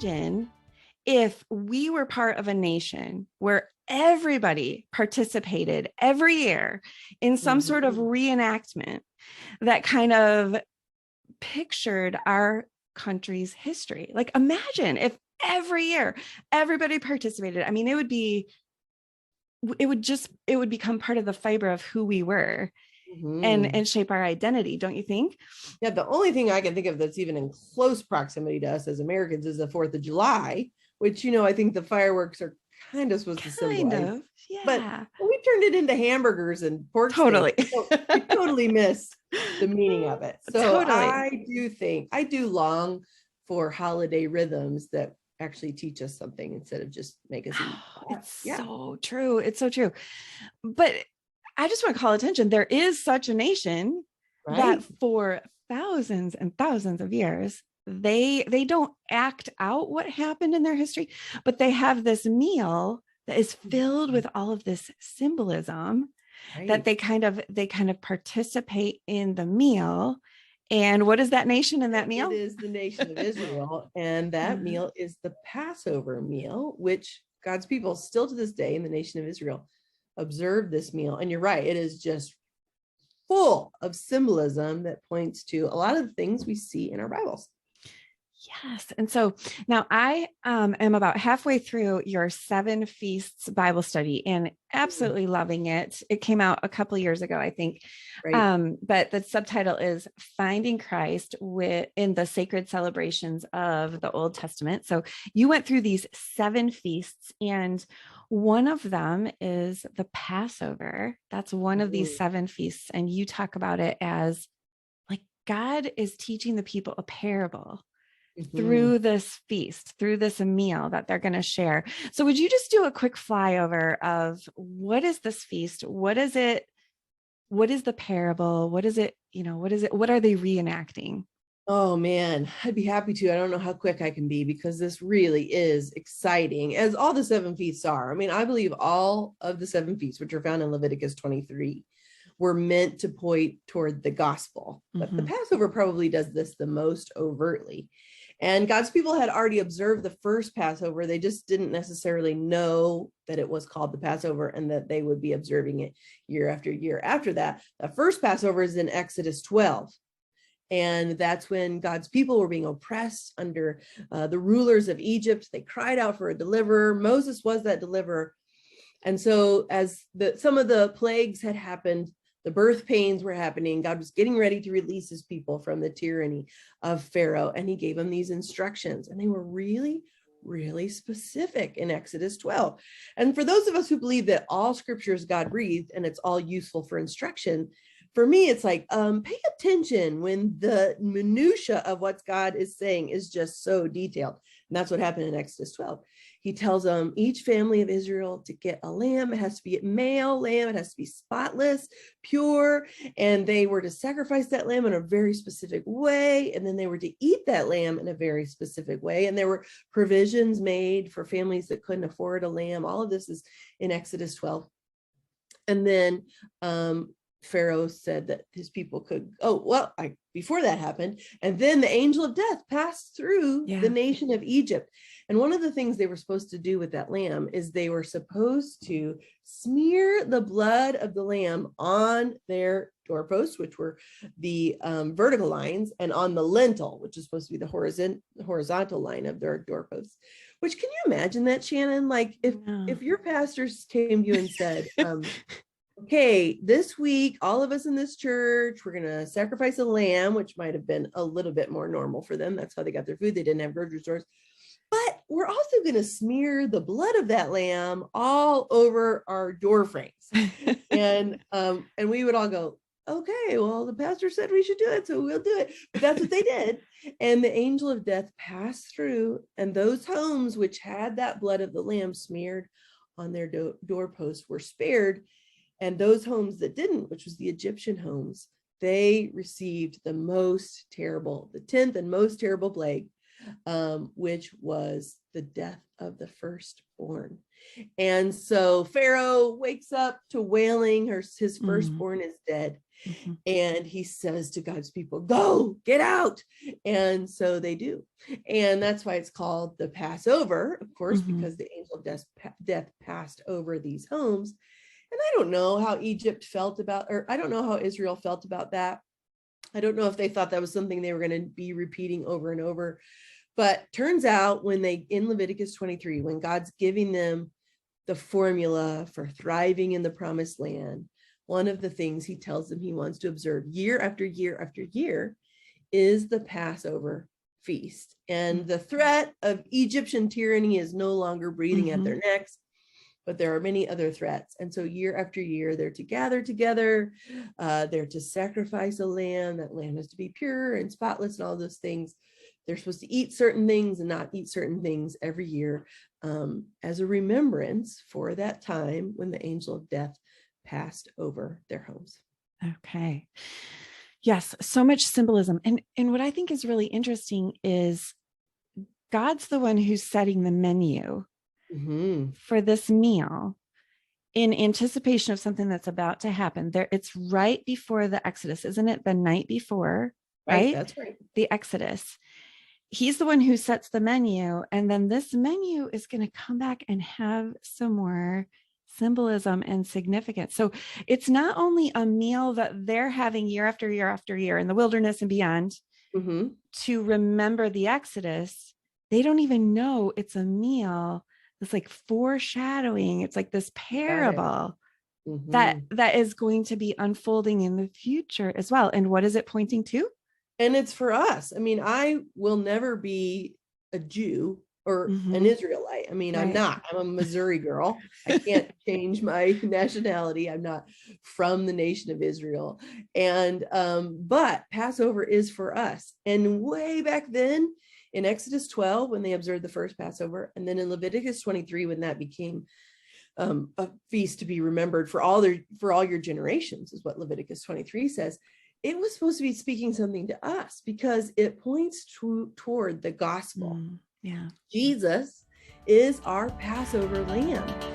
imagine if we were part of a nation where everybody participated every year in some sort of reenactment that kind of pictured our country's history. Like, imagine if every year everybody participated. I mean, it would become part of the fiber of who we were. And shape our identity, don't you think? Yeah, the only thing I can think of that's even in close proximity to us as Americans is the 4th of July, which, I think the fireworks are kind of supposed to symbolize. Yeah. But we turned it into hamburgers and pork totally. steak. So we totally miss the meaning of it. So totally. I do long for holiday rhythms that actually teach us something instead of just make us eat. So true. It's so true. But I just want to call attention. There is such a nation that for thousands and thousands of years, they don't act out what happened in their history, but they have this meal that is filled with all of this symbolism that they kind of participate in the meal. And what is that nation in that meal? It is the nation of Israel. And that meal is the Passover meal, which God's people still to this day in the nation of Israel observe this meal. And you're right, it is just full of symbolism that points to a lot of the things we see in our Bibles. Yes. And so now I am about halfway through your 7 Feasts Bible study and absolutely loving it. It came out a couple of years ago, I think. But the subtitle is Finding Christ in the Sacred Celebrations of the Old Testament. So you went through these 7 feasts, and one of them is the Passover. That's one of these 7 feasts. And you talk about it as like God is teaching the people a parable through this feast, through this meal that they're going to share. So would you just do a quick flyover of what is this feast? What is it? What is the parable? What is it? What are they reenacting? Oh man, I'd be happy to. I don't know how quick I can be because this really is exciting, as all the 7 feasts are. I mean, I believe all of the 7 feasts, which are found in Leviticus 23, were meant to point toward the gospel. But the Passover probably does this the most overtly. And God's people had already observed the first Passover. They just didn't necessarily know that it was called the Passover and that they would be observing it year after year after that. The first Passover is in Exodus 12. And that's when God's people were being oppressed under the rulers of Egypt. They cried out for a deliverer. Moses was that deliverer. And so as some of the plagues had happened, the birth pains were happening, God was getting ready to release his people from the tyranny of Pharaoh. And he gave them these instructions. And they were really, really specific in Exodus 12. And for those of us who believe that all scripture is God breathed and it's all useful for instruction, for me, it's like, pay attention when the minutia of what God is saying is just so detailed. And that's what happened in Exodus 12. He tells them each family of Israel to get a lamb. It has to be a male lamb. It has to be spotless, pure. And they were to sacrifice that lamb in a very specific way. And then they were to eat that lamb in a very specific way. And there were provisions made for families that couldn't afford a lamb. All of this is in Exodus 12. And then Pharaoh said that his people could, before that happened, and then the angel of death passed through the nation of Egypt. And one of the things they were supposed to do with that lamb is they were supposed to smear the blood of the lamb on their doorposts, which were the vertical lines, and on the lintel, which is supposed to be the horizontal line of their doorposts. Which, can you imagine that, Shannon? Like if your pastors came to you and said, okay, this week, all of us in this church, we're going to sacrifice a lamb, which might have been a little bit more normal for them. That's how they got their food. They didn't have grocery stores. But we're also going to smear the blood of that lamb all over our door frames. And we would all go, okay, well, the pastor said we should do it, so we'll do it. But that's what they did. And the angel of death passed through, and those homes which had that blood of the lamb smeared on their doorposts were spared. And those homes that didn't, which was the Egyptian homes, they received the 10th and most terrible plague, which was the death of the firstborn. And so Pharaoh wakes up to wailing, his firstborn is dead. Mhm. And he says to God's people, go, get out. And so they do. And that's why it's called the Passover, of course, because the angel of death passed over these homes. And I don't know how Egypt felt about, or I don't know how Israel felt about that. I don't know if they thought that was something they were going to be repeating over and over. But turns out in Leviticus 23, when God's giving them the formula for thriving in the promised land, one of the things he tells them he wants to observe year after year after year is the Passover feast. And the threat of Egyptian tyranny is no longer breathing at their necks, but there are many other threats. And so year after year, they're to gather together. They're to sacrifice a lamb. That lamb is to be pure and spotless and all those things. They're supposed to eat certain things and not eat certain things every year as a remembrance for that time when the angel of death passed over their homes. Okay. Yes, so much symbolism. And what I think is really interesting is God's the one who's setting the menu for this meal in anticipation of something that's about to happen. There, it's right before the Exodus, isn't it? The night before, right? That's right. The Exodus. He's the one who sets the menu. And then this menu is going to come back and have some more symbolism and significance. So it's not only a meal that they're having year after year after year in the wilderness and beyond to remember the Exodus. They don't even know it's a meal. It's like foreshadowing. It's like this parable that is going to be unfolding in the future as well. And what is it pointing to? And it's for us. I mean, I will never be a Jew or an Israelite. I mean, I'm not. I'm a Missouri girl. I can't change my nationality. I'm not from the nation of Israel. And but Passover is for us. And way back then in Exodus 12, when they observed the first Passover, and then in Leviticus 23, when that became a feast to be remembered for all your generations, is what Leviticus 23 says. It was supposed to be speaking something to us because it points toward the gospel. Yeah. Jesus is our Passover lamb.